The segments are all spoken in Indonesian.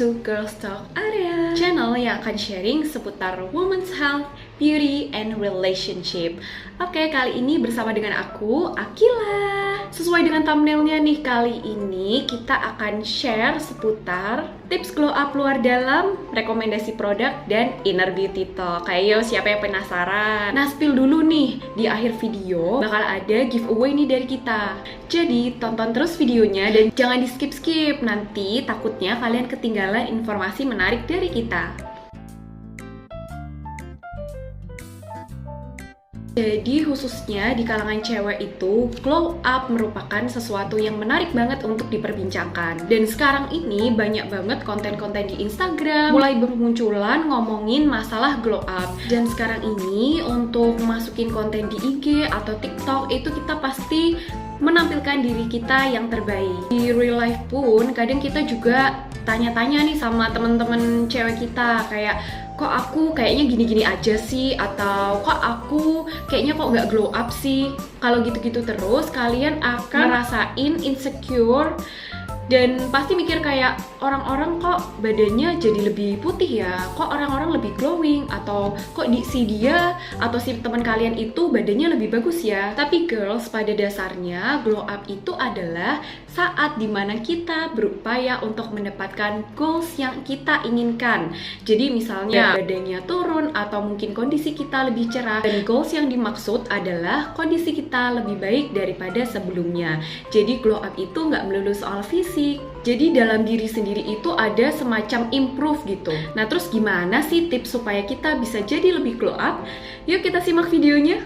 to Girls Talk Area, channel yang akan sharing seputar women's health, beauty, and relationship. Oke, kali ini bersama dengan aku, Akila. Sesuai dengan thumbnailnya nih, kali ini kita akan share seputar tips glow up luar dalam, rekomendasi produk, dan inner beauty talk. Ayo, siapa yang penasaran? Nah, spill dulu nih, di akhir video bakal ada giveaway nih dari kita. Jadi, tonton terus videonya dan jangan di skip-skip, nanti takutnya kalian ketinggalan informasi menarik dari kita. Jadi khususnya di kalangan cewek itu, glow up merupakan sesuatu yang menarik banget untuk diperbincangkan. Dan sekarang ini banyak banget konten-konten di Instagram mulai bermunculan ngomongin masalah glow up. Dan sekarang ini untuk masukin konten di IG atau TikTok itu kita pasti menampilkan diri kita yang terbaik. Di real life pun kadang kita juga tanya-tanya nih sama temen-temen cewek kita, kayak kok aku kayaknya gini-gini aja sih, atau kok aku kayaknya kok nggak glow up sih. Kalau gitu-gitu terus kalian akan ngerasain insecure dan pasti mikir kayak orang-orang kok badannya jadi lebih putih ya, kok orang-orang lebih glowing, atau kok si dia atau si teman kalian itu badannya lebih bagus ya. Tapi girls, pada dasarnya glow up itu adalah saat dimana kita berupaya untuk mendapatkan goals yang kita inginkan. Jadi misalnya badannya turun atau mungkin kondisi kita lebih cerah, dan goals yang dimaksud adalah kondisi kita lebih baik daripada sebelumnya. Jadi glow up itu nggak melulu soal fisik. Jadi dalam diri sendiri itu ada semacam improve gitu. Nah, terus gimana sih tips supaya kita bisa jadi lebih glow up? Yuk kita simak videonya.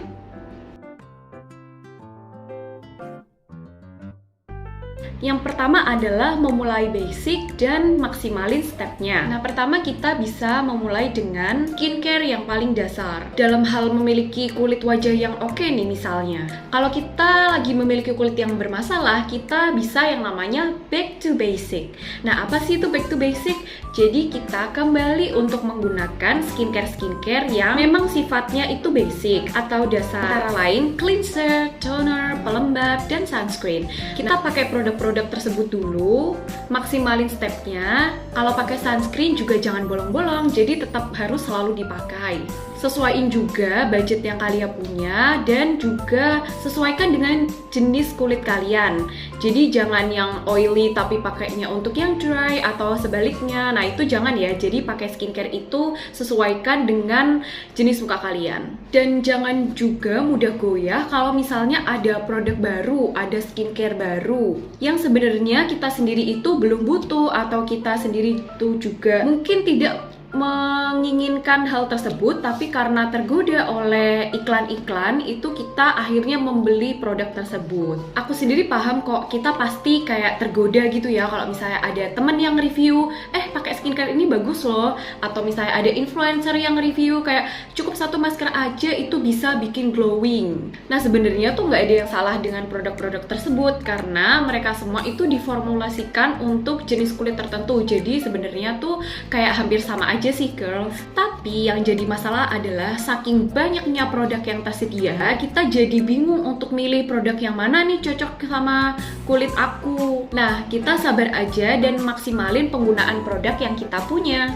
Yang pertama adalah memulai basic dan maksimalin stepnya. Nah, pertama kita bisa memulai dengan skincare yang paling dasar. Dalam hal memiliki kulit wajah yang oke nih misalnya. Kalau kita lagi memiliki kulit yang bermasalah, kita bisa yang namanya back to basic. Nah, apa sih itu back to basic? Jadi kita kembali untuk menggunakan skincare yang memang sifatnya itu basic atau dasar. Antara lain cleanser, toner, pelembab, dan sunscreen. Kita pakai produk-produk tersebut dulu, maksimalin stepnya. Kalau pakai sunscreen juga jangan bolong-bolong, jadi tetap harus selalu dipakai. Sesuaiin juga budget yang kalian punya dan juga sesuaikan dengan jenis kulit kalian. Jadi jangan yang oily tapi pakainya untuk yang dry atau sebaliknya. Nah, itu jangan ya. Jadi pakai skincare itu sesuaikan dengan jenis muka kalian. Dan jangan juga mudah goyah kalau misalnya ada produk baru, ada skincare baru yang sebenarnya kita sendiri itu belum butuh, atau kita sendiri itu juga mungkin tidak menginginkan hal tersebut, tapi karena tergoda oleh iklan-iklan itu kita akhirnya membeli produk tersebut. Aku sendiri paham kok, kita pasti kayak tergoda gitu ya kalau misalnya ada temen yang review, pakai skincare ini bagus loh, atau misalnya ada influencer yang review kayak cukup satu masker aja itu bisa bikin glowing. Nah, sebenarnya tuh nggak ada yang salah dengan produk-produk tersebut karena mereka semua itu diformulasikan untuk jenis kulit tertentu. Jadi sebenarnya tuh kayak hampir sama aja sih girls. Tapi yang jadi masalah adalah saking banyaknya produk yang tersedia, kita jadi bingung untuk milih produk yang mana nih cocok sama kulit aku. Nah, kita sabar aja dan maksimalin penggunaan produk yang kita punya.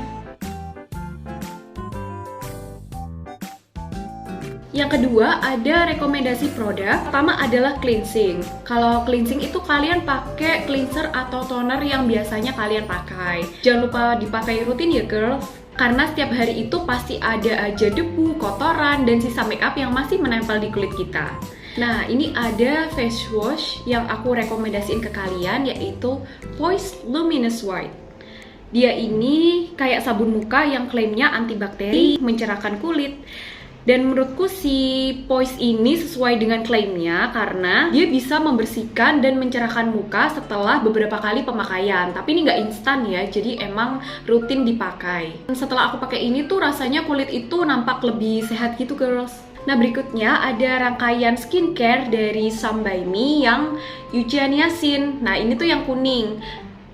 Yang kedua, ada rekomendasi produk. Pertama adalah cleansing. Kalau cleansing itu kalian pakai cleanser atau toner yang biasanya kalian pakai. Jangan lupa dipakai rutin ya girls, karena setiap hari itu pasti ada aja debu, kotoran, dan sisa makeup yang masih menempel di kulit kita. Nah, ini ada face wash yang aku rekomendasiin ke kalian, yaitu Poise Luminous White. Dia ini kayak sabun muka yang klaimnya antibakteri, mencerahkan kulit. Dan menurutku si Poise ini sesuai dengan klaimnya karena dia bisa membersihkan dan mencerahkan muka setelah beberapa kali pemakaian. Tapi ini nggak instan ya, jadi emang rutin dipakai. Dan setelah aku pakai ini tuh rasanya kulit itu nampak lebih sehat gitu girls. Nah, berikutnya ada rangkaian skincare dari Some by Me yang Euceaniacin. Nah, ini tuh yang kuning.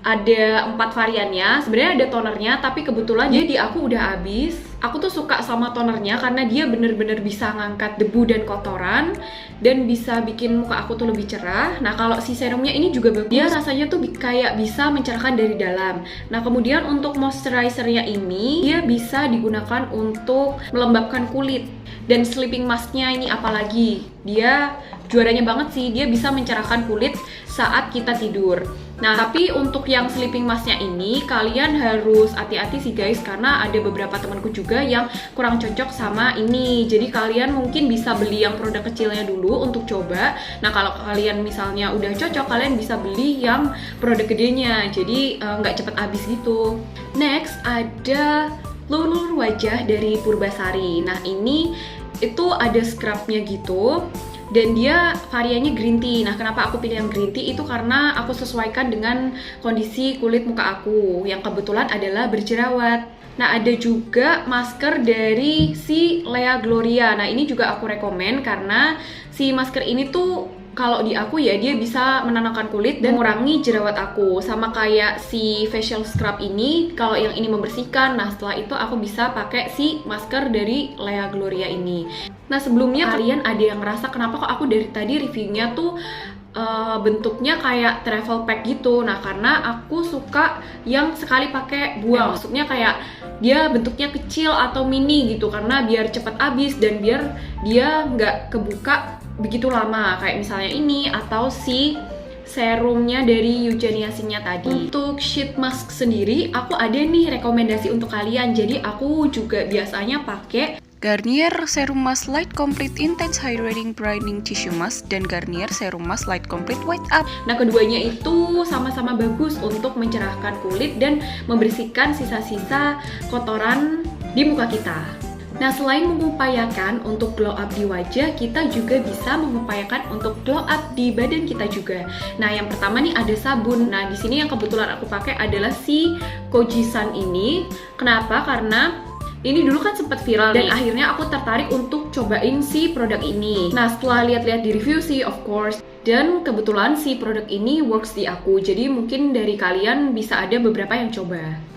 Ada 4 variannya. Sebenarnya ada tonernya, tapi kebetulan jadi aku udah habis. Aku tuh suka sama tonernya karena dia bener-bener bisa ngangkat debu dan kotoran dan bisa bikin muka aku tuh lebih cerah. Nah, kalau si serumnya ini juga bagus. Dia rasanya tuh kayak bisa mencerahkan dari dalam. Nah, kemudian untuk moisturizernya ini dia bisa digunakan untuk melembabkan kulit. Dan sleeping masknya ini apalagi, dia juaranya banget sih, dia bisa mencerahkan kulit saat kita tidur. Nah, tapi untuk yang sleeping masknya ini kalian harus hati-hati sih guys, karena ada beberapa temanku juga yang kurang cocok sama ini. Jadi kalian mungkin bisa beli yang produk kecilnya dulu untuk coba. Nah, kalau kalian misalnya udah cocok, kalian bisa beli yang produk gedenya, jadi nggak cepet habis gitu. Next ada lulur wajah dari Purbasari. Nah, ini itu ada scrubnya gitu dan dia variannya green tea. Nah, kenapa aku pilih yang green tea itu karena aku sesuaikan dengan kondisi kulit muka aku yang kebetulan adalah berjerawat. Nah, ada juga masker dari si Lea Gloria. Nah, ini juga aku rekomen karena si masker ini tuh kalau di aku ya, dia bisa menenangkan kulit dan mengurangi jerawat aku. Sama kayak si facial scrub ini, kalau yang ini membersihkan. Nah, setelah itu aku bisa pakai si masker dari Lea Gloria ini. Nah, sebelumnya kalian ada yang ngerasa kenapa kok aku dari tadi reviewnya tuh bentuknya kayak travel pack gitu. Nah, karena aku suka yang sekali pakai buang. Maksudnya kayak dia bentuknya kecil atau mini gitu, karena biar cepet habis dan biar dia nggak kebuka begitu lama, kayak misalnya ini atau si serumnya dari Eugenia Singh-nya tadi. Untuk sheet mask sendiri, aku ada nih rekomendasi untuk kalian. Jadi aku juga biasanya pakai Garnier Serum Mask Light Complete Intense Hydrating Brightening Tissue Mask dan Garnier Serum Mask Light Complete White Up. Nah, keduanya itu sama-sama bagus untuk mencerahkan kulit dan membersihkan sisa-sisa kotoran di muka kita. Nah, selain mengupayakan untuk glow up di wajah, kita juga bisa mengupayakan untuk glow up di badan kita juga. Nah, yang pertama nih ada sabun. Nah, di sini yang kebetulan aku pakai adalah si Kojisan ini. Kenapa? Karena ini dulu kan sempat viral dan akhirnya aku tertarik untuk cobain si produk ini. Nah, setelah lihat-lihat di review sih, of course, dan kebetulan si produk ini works di aku. Jadi mungkin dari kalian bisa ada beberapa yang coba.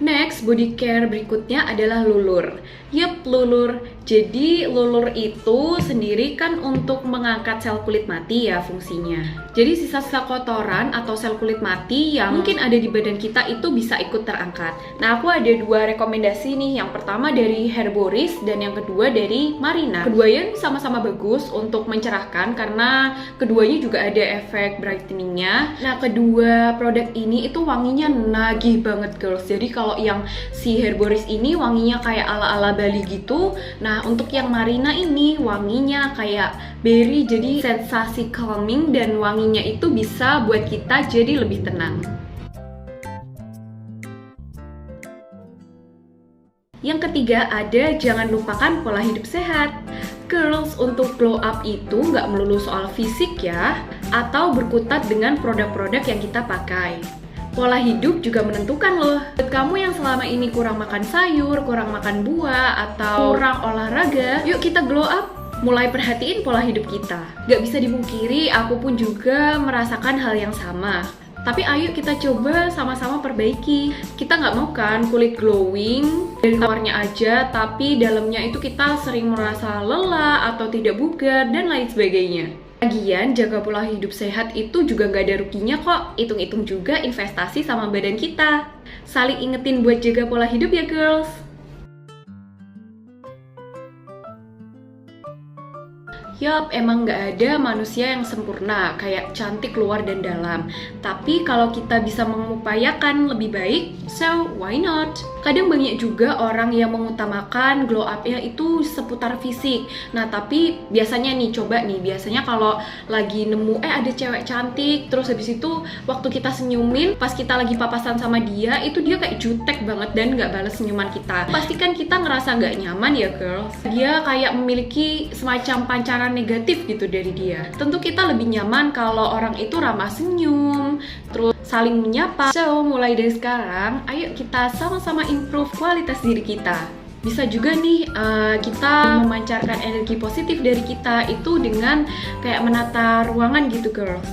Next, body care berikutnya adalah lulur. Yup, lulur. Jadi lulur itu sendiri kan untuk mengangkat sel kulit mati ya fungsinya. Jadi sisa-sisa kotoran atau sel kulit mati yang mungkin ada di badan kita itu bisa ikut terangkat. Nah, aku ada 2 rekomendasi nih. Yang pertama dari Herboris dan yang kedua dari Marina. Keduanya sama-sama bagus untuk mencerahkan karena keduanya juga ada efek brightening-nya. Nah, kedua produk ini itu wanginya nagih banget girls. Jadi kalau yang si Herboris ini wanginya kayak ala-ala Bali gitu. Nah, untuk yang Marina ini wanginya kayak berry, jadi sensasi calming dan wanginya itu bisa buat kita jadi lebih tenang. Yang ketiga ada jangan lupakan pola hidup sehat. Girls, untuk glow up itu nggak melulu soal fisik ya, atau berkutat dengan produk-produk yang kita pakai. Pola hidup juga menentukan loh. Buat kamu yang selama ini kurang makan sayur, kurang makan buah, atau kurang olahraga, yuk kita glow up. Mulai perhatiin pola hidup kita. Gak bisa dipungkiri, aku pun juga merasakan hal yang sama. Tapi ayo kita coba sama-sama perbaiki. Kita nggak mau kan kulit glowing dari luarnya aja, tapi dalamnya itu kita sering merasa lelah atau tidak bugar dan lain sebagainya. Lagian, jaga pola hidup sehat itu juga nggak ada ruginya kok. Hitung-hitung juga investasi sama badan kita. Saling ingetin buat jaga pola hidup ya girls. Yup, emang nggak ada manusia yang sempurna, kayak cantik luar dan dalam. Tapi kalau kita bisa mengupayakan lebih baik, so why not? Kadang banyak juga orang yang mengutamakan glow up-nya itu seputar fisik. Nah, tapi biasanya nih, biasanya kalau lagi nemu ada cewek cantik, terus habis itu waktu kita senyumin, pas kita lagi papasan sama dia, itu dia kayak jutek banget dan nggak balas senyuman kita. Pastikan kita ngerasa nggak nyaman ya girls. Dia kayak memiliki semacam pancaran negatif gitu dari dia. Tentu kita lebih nyaman kalau orang itu ramah senyum, terus saling menyapa. So, mulai dari sekarang, ayo kita sama-sama improve kualitas diri kita. Bisa juga nih kita memancarkan energi positif dari kita itu dengan kayak menata ruangan gitu girls.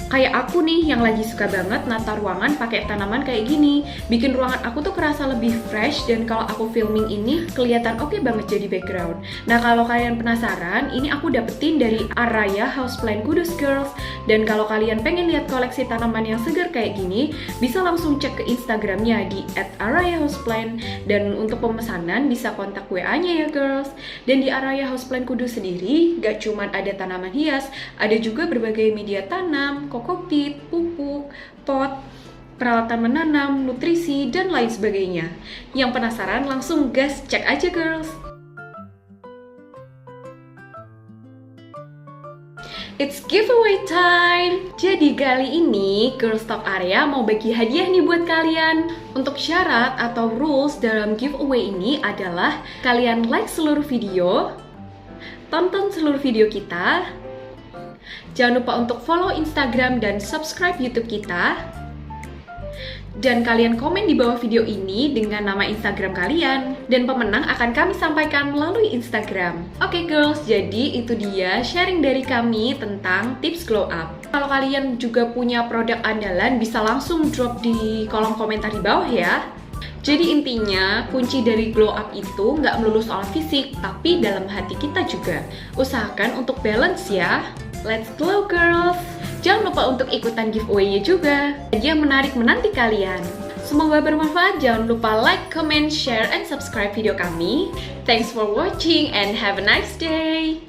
Kayak aku nih yang lagi suka banget nata ruangan pakai tanaman kayak gini. Bikin ruangan aku tuh kerasa lebih fresh dan kalau aku filming ini kelihatan oke banget jadi background. Nah, kalau kalian penasaran, ini aku dapetin dari Araya Houseplant Kudus Girls. Dan kalau kalian pengen lihat koleksi tanaman yang segar kayak gini, bisa langsung cek ke Instagramnya di @arayahouseplant. Dan untuk pemesanan bisa kontak WA-nya ya girls. Dan di Araya Houseplant Kudus sendiri, gak cuman ada tanaman hias, ada juga berbagai media tanam, kokopit, pupuk, pot, peralatan menanam, nutrisi, dan lain sebagainya. Yang penasaran langsung gas cek aja girls. It's giveaway time! Jadi kali ini Girls Talk Area mau bagi hadiah nih buat kalian. Untuk syarat atau rules dalam giveaway ini adalah kalian like seluruh video, tonton seluruh video kita, jangan lupa untuk follow Instagram dan subscribe YouTube kita, dan kalian komen di bawah video ini dengan nama Instagram kalian. Dan pemenang akan kami sampaikan melalui Instagram. Oke girls, jadi itu dia sharing dari kami tentang tips glow up. Kalau kalian juga punya produk andalan, bisa langsung drop di kolom komentar di bawah ya. Jadi intinya, kunci dari glow up itu nggak melulu soal fisik, tapi dalam hati kita juga. Usahakan untuk balance ya. Let's glow girls! Jangan lupa untuk ikutan giveaway-nya juga. Hadiah menarik menanti kalian. Semoga bermanfaat. Jangan lupa like, comment, share, and subscribe video kami. Thanks for watching and have a nice day.